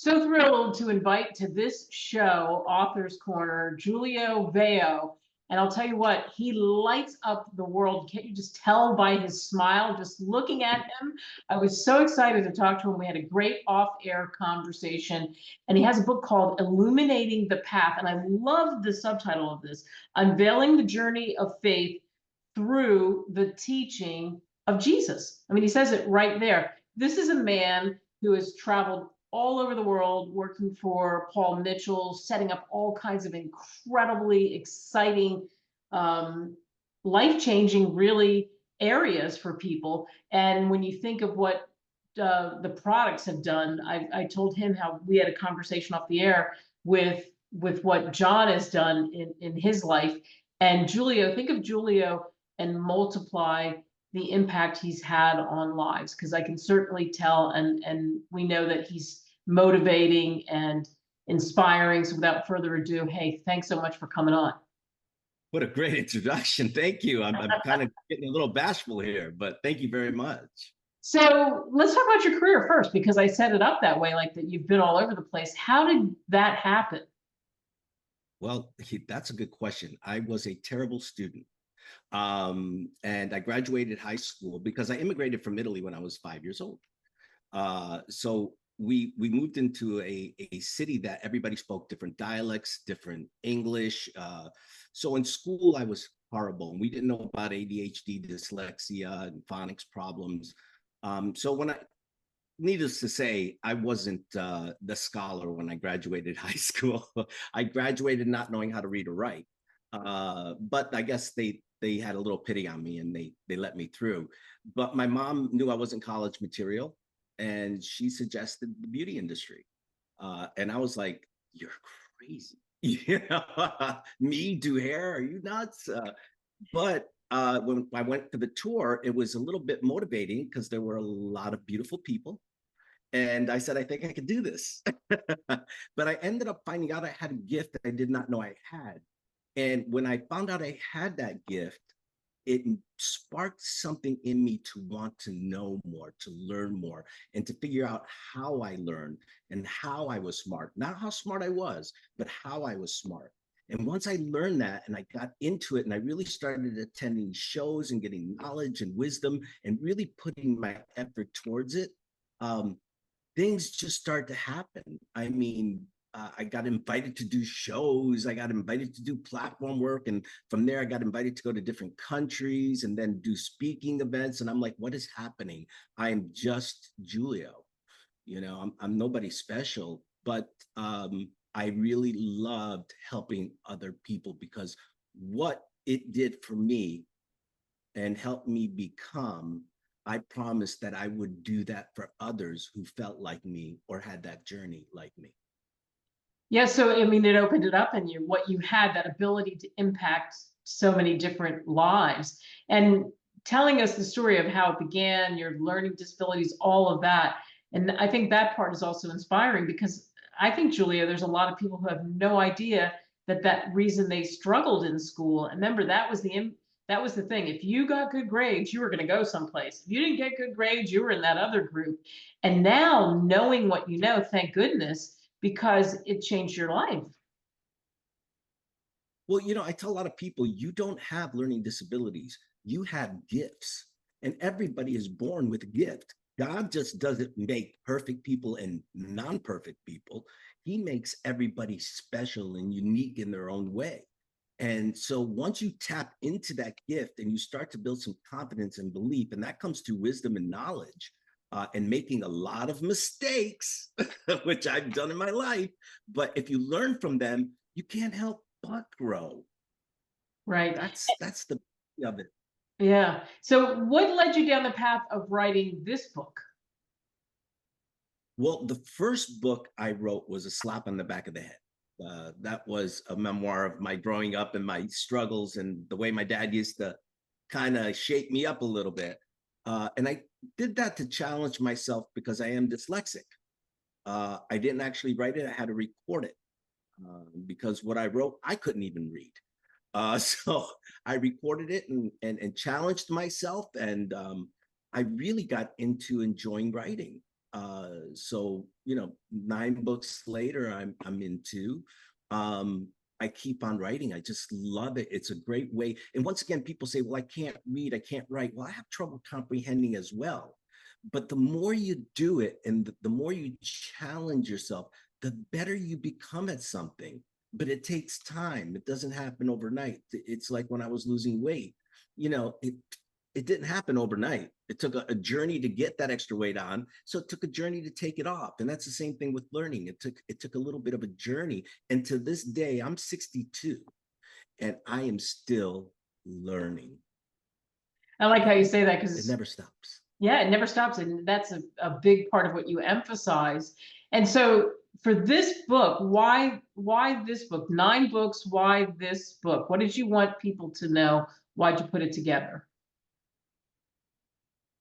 So thrilled to invite to this show, Author's Corner, Giulio Veglio. And I'll tell you what, he lights up the world. Can't you just tell by his smile, just looking at him? I was so excited to talk to him. We had a great off-air conversation. And he has a book called Illuminating the Path. And I love the subtitle of this, Unveiling the Journey of Faith Through the Teaching of Jesus. I mean, he says it right there. This is a man who has traveled all over the world working for Paul Mitchell, setting up all kinds of incredibly exciting, life-changing, really, areas for people. And when you think of what the products have done, I told him how we had a conversation off the air with what John has done in his life. And Giulio, think of Giulio and multiply the impact he's had on lives, because I can certainly tell, and we know that he's motivating and inspiring. So without further ado, hey, thanks so much for coming on. What a great introduction. Thank you. I'm kind of getting a little bashful here, but thank you very much. So let's talk about your career first, because I set it up that way, like that you've been all over the place. How did that happen? Well, that's a good question. I was a terrible student. And I graduated high school because I immigrated from Italy when I was 5 years old. So we moved into a city that everybody spoke different dialects, different English. So in school, I was horrible. And we didn't know about ADHD, dyslexia, and phonics problems. So needless to say, I wasn't the scholar when I graduated high school. I graduated not knowing how to read or write. But I guess they had a little pity on me and they let me through. But my mom knew I wasn't college material, and she suggested the beauty industry. And I was like, "You're crazy." Me do hair? Are you nuts? But when I went to the tour, it was a little bit motivating because there were a lot of beautiful people. And I said, I think I could do this. But I ended up finding out I had a gift that I did not know I had. And when I found out I had that gift, it sparked something in me to want to know more, to learn more, and to figure out how I learned and how I was smart. Not how smart I was, but how I was smart. And once I learned that and I got into it and I really started attending shows and getting knowledge and wisdom and really putting my effort towards it, things just start to happen. I mean, I got invited to do shows. I got invited to do platform work. And from there, I got invited to go to different countries and then do speaking events. And I'm like, what is happening? I'm just Giulio. I'm nobody special, but I really loved helping other people, because what it did for me and helped me become, I promised that I would do that for others who felt like me or had that journey like me. Yeah, so I mean, it opened it up in you, what you had, that ability to impact so many different lives. And telling us the story of how it began, your learning disabilities, all of that. And I think that part is also inspiring, because I think, Julia, there's a lot of people who have no idea that reason they struggled in school. And remember, that was the thing. If you got good grades, you were going to go someplace. If you didn't get good grades, you were in that other group. And now, knowing what you know, thank goodness, because it changed your life. Well, I tell a lot of people, you don't have learning disabilities, you have gifts, and everybody is born with a gift. God just doesn't make perfect people and non-perfect people. He makes everybody special and unique in their own way. And so once you tap into that gift and you start to build some confidence and belief, and that comes through wisdom and knowledge, and making a lot of mistakes, which I've done in my life. But if you learn from them, you can't help but grow. Right. That's the beauty of it. Yeah. So what led you down the path of writing this book? Well, the first book I wrote was a slap on the back of the head. That was a memoir of my growing up and my struggles and the way my dad used to kind of shape me up a little bit. And I did that to challenge myself because I am dyslexic. I didn't actually write it. I had to record it because what I wrote, I couldn't even read. So I recorded it and challenged myself. And I really got into enjoying writing. So, you know, 9 books later, I'm into. I keep on writing. I just love it. It's a great way. And once again, people say, well, I can't read, I can't write. Well, I have trouble comprehending as well. But the more you do it and the more you challenge yourself, the better you become at something. But it takes time. It doesn't happen overnight. It's like when I was losing weight, you know, it didn't happen overnight. It took a journey to get that extra weight on. So it took a journey to take it off. And that's the same thing with learning. It took a little bit of a journey. And to this day, I'm 62 and I am still learning. I like how you say that, It because never stops. yeah, it never stops. And that's a big part of what you emphasize. And so for this book, why this book? 9 books, why this book? What did you want people to know? Why'd you put it together?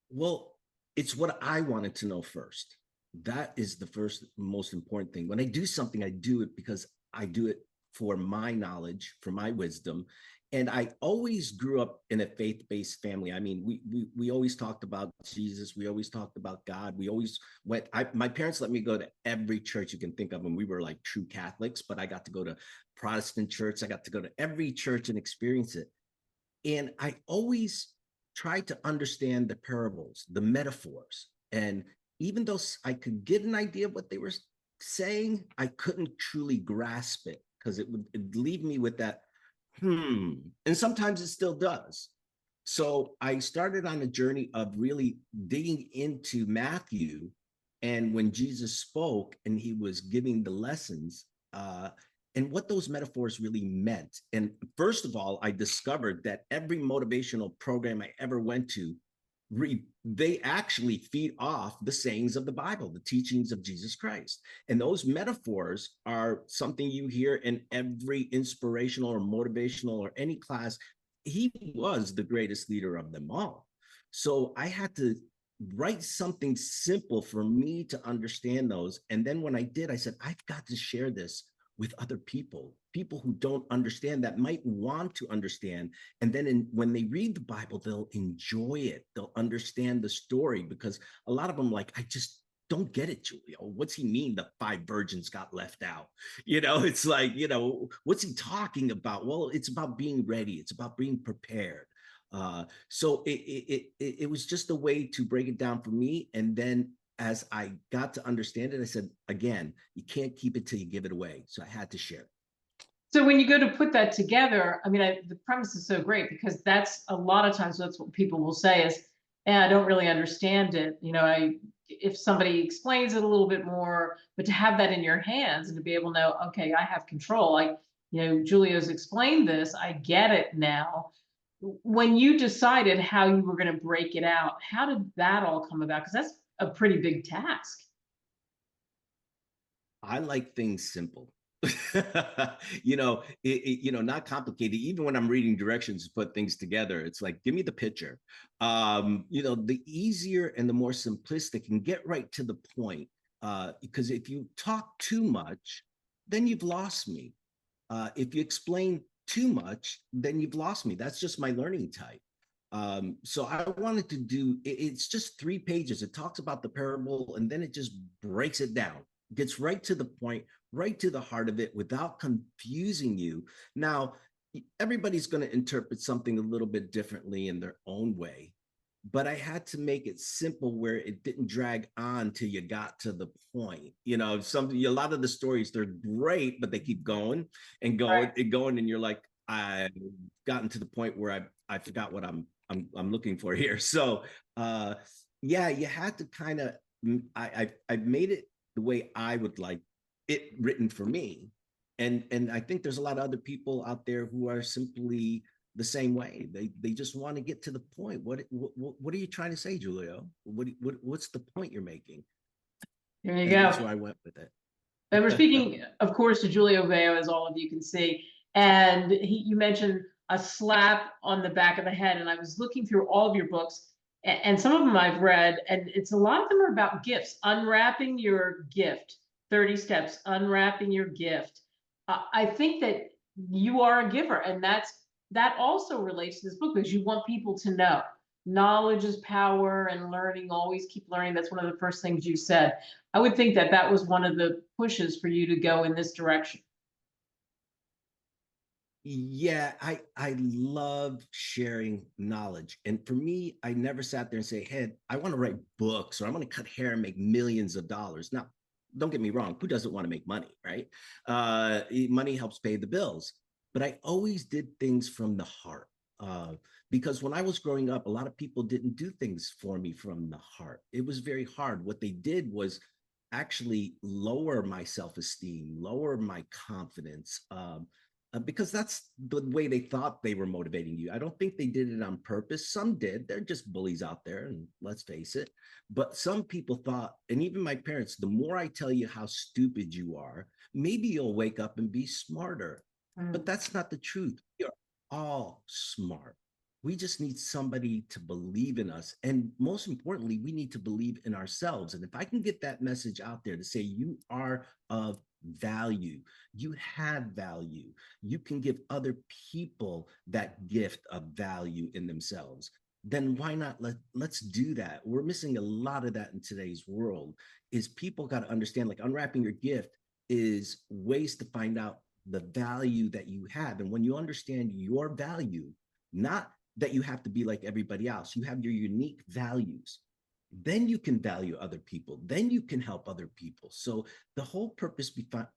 Well, it's what I wanted to know first. That is the first most important thing. When I do something, I do it because I do it for my knowledge, for my wisdom. And I always grew up in a faith-based family. I mean, we always talked about Jesus. We always talked about God. We always went. My parents let me go to every church you can think of, and we were like true Catholics. But I got to go to Protestant church. I got to go to every church and experience it. And I always tried to understand the parables, the metaphors. And even though I could get an idea of what they were saying, I couldn't truly grasp it because it'd leave me with that, And sometimes it still does. So I started on a journey of really digging into Matthew. And when Jesus spoke and he was giving the lessons, and what those metaphors really meant. And first of all, I discovered that every motivational program I ever went to, they actually feed off the sayings of the Bible, the teachings of Jesus Christ. And those metaphors are something you hear in every inspirational or motivational or any class. He was the greatest leader of them all. So I had to write something simple for me to understand those. And then when I did, I said, I've got to share this with other people who don't understand, that might want to understand. And then when they read the Bible, they'll enjoy it. They'll understand the story, because a lot of them like, I just don't get it, Giulio. What's he mean the 5 virgins got left out? It's like, what's he talking about? Well, it's about being ready. It's about being prepared. So it was just a way to break it down for me. And then as I got to understand it, I said, again, you can't keep it till you give it away. So I had to share it. So when you go to put that together, I mean, the premise is so great, because that's a lot of times that's what people will say is, I don't really understand it. If somebody explains it a little bit more, but to have that in your hands and to be able to know, okay, I have control. Giulio's explained this. I get it now. When you decided how you were going to break it out, how did that all come about? Because that's a pretty big task. I like things simple. Not complicated. Even when I'm reading directions to put things together, it's like, give me the picture. The easier and the more simplistic, and get right to the point. Because if you talk too much, then you've lost me. If you explain too much, then you've lost me. That's just my learning type. So I wanted to do, it's just 3 pages. It talks about the parable and then it just breaks it down, gets right to the point, right to the heart of it without confusing you. Now, everybody's going to interpret something a little bit differently in their own way, but I had to make it simple where it didn't drag on till you got to the point. A lot of the stories, they're great, but they keep going and going and going, and you're like, I've gotten to the point where I forgot what I'm looking for here. So yeah, you had to kind of, I've made it the way I would like it written for me. And I think there's a lot of other people out there who are simply the same way. They just want to get to the point. What are you trying to say, Giulio? What's the point you're making? There you And go. that's where I went with it. And we're speaking, of course, to Giulio Veglio, as all of you can see. And you mentioned a slap on the back of the head. And I was looking through all of your books, and some of them I've read, and it's a lot of them are about gifts, unwrapping your gift, 30 steps, unwrapping your gift. I think that you are a giver, and that also relates to this book, because you want people to know. knowledge is power and learning, always keep learning. That's one of the first things you said. I would think that that was one of the pushes for you to go in this direction. Yeah, I love sharing knowledge. And for me, I never sat there and say, hey, I want to write books or I want to cut hair and make millions of dollars. Now, don't get me wrong, who doesn't want to make money, right? Money helps pay the bills. But I always did things from the heart. Uh, because when I was growing up, a lot of people didn't do things for me from the heart. It was very hard. What they did was actually lower my self-esteem, lower my confidence. Because that's the way they thought they were motivating you. I don't think they did it on purpose. Some did. They're just bullies out there, and let's face it. But some people thought, and even my parents, the more I tell you how stupid you are, maybe you'll wake up and be smarter. But Mm. that's not the truth. We are all smart. We just need somebody to believe in us. And most importantly, we need to believe in ourselves. And if I can get that message out there to say you are of value, you have value, you can give other people that gift of value in themselves, then why not let's do that. We're missing a lot of that in today's world. Is people got to understand, like, unwrapping your gift is ways to find out the value that you have. And when you understand your value, not that you have to be like everybody else, you have your unique values, then you can value other people, then you can help other people. So the whole purpose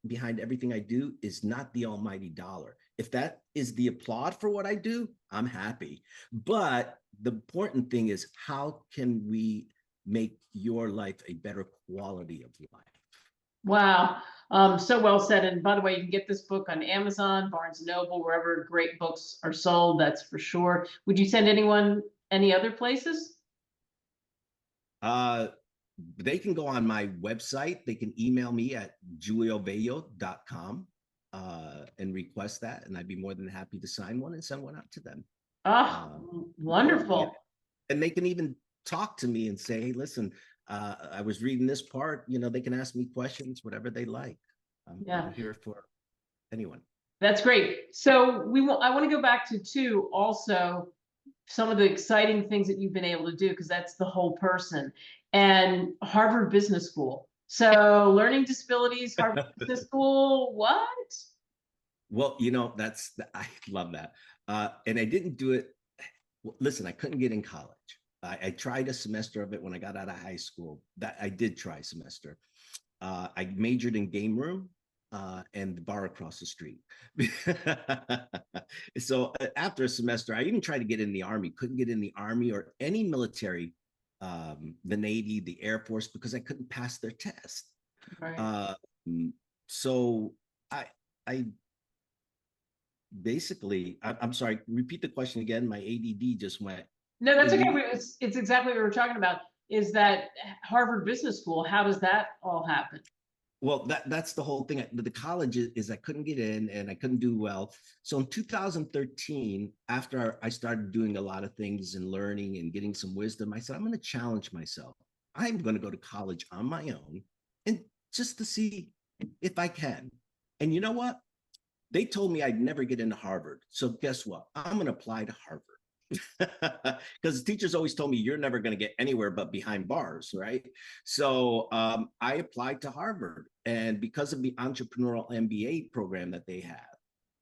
behind everything I do is not the almighty dollar. If that is the applaud for what I do, I'm happy. But the important thing is, how can we make your life a better quality of life? Wow. So well said. And by the way, you can get this book on Amazon, Barnes and Noble, wherever great books are sold, that's for sure. Would you send anyone any other places? Uh, they can go on my website. They can email me at giulioveglio.com and request that. And I'd be more than happy to sign one and send one out to them. Ah, Um, yeah. wonderful. And they can even talk to me and say, hey, listen, I was reading this part. They can ask me questions, whatever they like. I'm Yeah. here for anyone. That's great. So I want to go back to two also some of the exciting things that you've been able to do, because that's the whole person. And Harvard Business School. So learning disabilities, Harvard Business School, what? Well, I love that. And I didn't do it. Well, listen, I couldn't get in college. I tried a semester of it when I got out of high school. That I did try a semester. I majored in game room and the bar across the street. So after a semester, I even tried to get in the Army, couldn't get in the Army or any military, the Navy, the Air Force, because I couldn't pass their test. Right. Uh, so I basically, I'm sorry, repeat the question again. My ADD just went. No, that's okay. The, It's exactly what we were talking about. Is that Harvard Business School? How does that all happen? well, that's the whole thing. The college is I couldn't get in and I couldn't do well. So in 2013, after I started doing a lot of things and learning and getting some wisdom, I said, I'm going to challenge myself. I'm going to go to college on my own and just to see if I can. And you know what? They told me I'd never get into Harvard. So guess what? I'm going to apply to Harvard. Because the teachers always told me you're never going to get anywhere but behind bars, right? So I applied to Harvard, and because of the entrepreneurial MBA program that they have,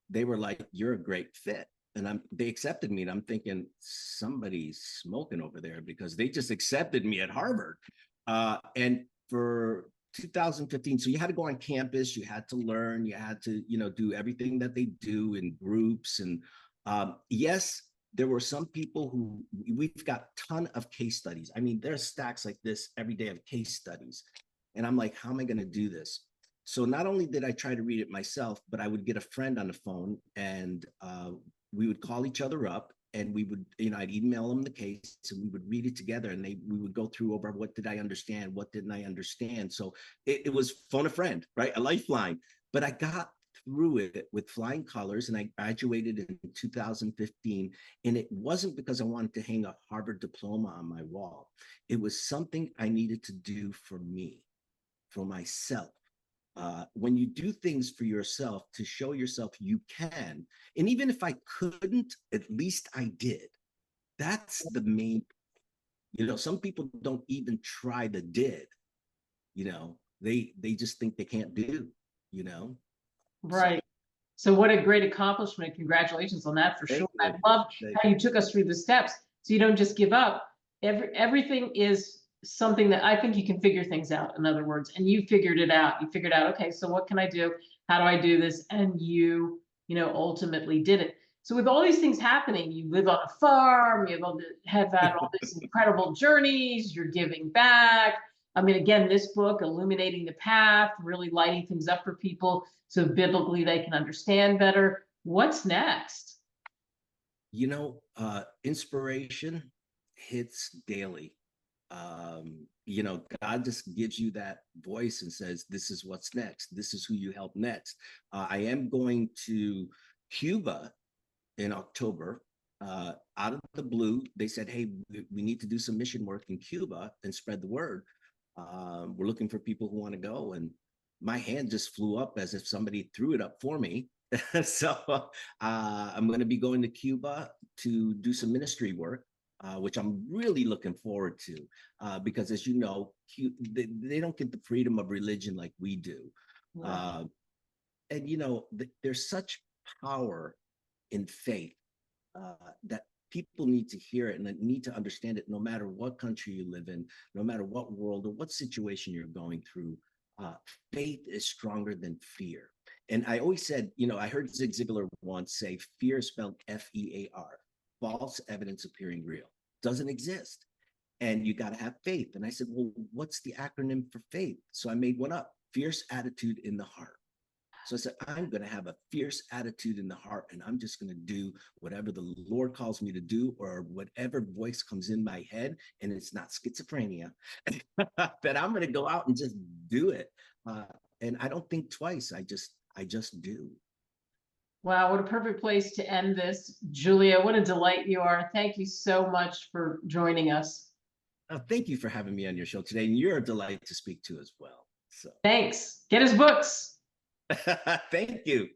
they were like, "You're a great fit," and they accepted me. And I'm thinking somebody's smoking over there because they just accepted me at Harvard. And for 2015, so you had to go on campus, you had to learn, you had to do everything that they do in groups, and yes, there were some people who we've got a ton of case studies. I mean, there's stacks like this every day of case studies. And I'm like, how am I going to do this? So not only did I try to read it myself, but I would get a friend on the phone and we would call each other up and we would, I'd email them the case and we would read it together and we would go through over what did I understand? What didn't I understand? So it was phone a friend, right? A lifeline. But I got through it with flying colors and I graduated in 2015. And it wasn't because I wanted to hang a Harvard diploma on my wall. It was something I needed to do for me, for myself. When you do things for yourself to show yourself you can, and even if I couldn't, at least I did. That's the main You know, some people don't even try the did, you know, they just think they can't do, you know. So Right. So what a great accomplishment. Congratulations on that for sure. thank you. I love Thank how you took us through the steps. So you don't just give up. Everything is something that I think you can figure things out, in other words, and you figured it out. You figured out, okay, so what can I do? How do I do this? And you know, ultimately did it. So with all these things happening, you live on a farm, have had all these incredible journeys, you're giving back. I mean, again, this book, Illuminating the Path, really lighting things up for people so biblically they can understand better. What's next? you know, inspiration hits daily. You know, God just gives you that voice and says, this is what's next. This is who you help next. I am going to Cuba in October. Out of the blue, they said, hey, we need to do some mission work in Cuba and spread the word. We're looking for people who want to go. And my hand just flew up as if somebody threw it up for me. So I'm going to be going to Cuba to do some ministry work, which I'm really looking forward to, because as you know, they don't get the freedom of religion like we do. Right. And, you know, there's such power in faith that people need to hear it and need to understand it no matter what country you live in, no matter what world or what situation you're going through. Faith is stronger than fear. And I always said, you know, I heard Zig Ziglar once say, fear is spelled F-E-A-R, false evidence appearing real. Doesn't exist. And you got to have faith. And I said, well, what's the acronym for faith? So I made one up, fierce attitude in the heart. So I said, I'm going to have a fierce attitude in the heart, and I'm just going to do whatever the Lord calls me to do, or whatever voice comes in my head, and it's not schizophrenia, that I'm going to go out and just do it. And I don't think twice. I just do. Wow, what a perfect place to end this. Giulio, what a delight you are. Thank you so much for joining us. Thank you for having me on your show today, and you're a delight to speak to as well. So Thanks. Get his books. thank you.